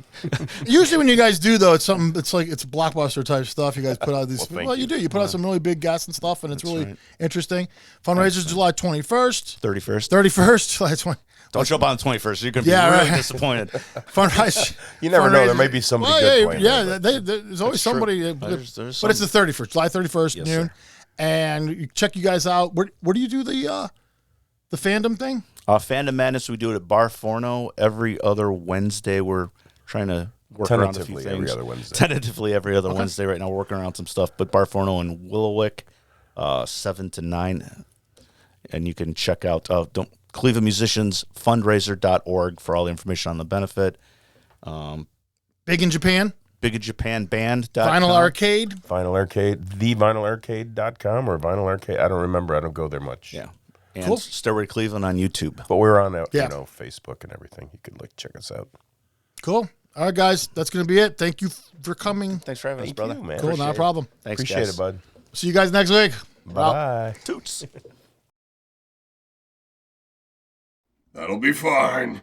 Usually when you guys do, though, it's something, it's blockbuster type stuff. You guys put out these. Well, you do. You put out some really big guests and stuff, and it's really interesting. Fundraiser's July 21st. 31st, July 20th. Don't show up on the 21st. You're going to be really disappointed. Fundraiser. You never know. There may be somebody good playing. Yeah, there's always somebody. But it's the 31st, July 31st, noon. Sir. And you check you guys out. Where do you do the fandom thing? Fandom Madness, we do it at Bar Forno every other Wednesday. We're trying to work around a few things. Every other Wednesday. Tentatively every other Wednesday right now. We're working around some stuff. But Bar Forno in Willowick, 7 to 9. And you can check out Cleveland Musicians Fundraiser.org for all the information on the benefit. Big in Japan? BigInJapanBand.com. Vinyl Arcade? Vinyl Arcade, thevinylarcade.com or Vinyl Arcade. I don't remember. I don't go there much. Yeah. And Stairway to Cleveland on YouTube. But we're on Facebook and everything. You can check us out. Cool. All right, guys. That's going to be it. Thank you for coming. Thanks for having us, brother. You, man. Cool. Not a problem. Thanks, Appreciate guys. it, bud. See you guys next week. Bye. Toots. That'll be fine.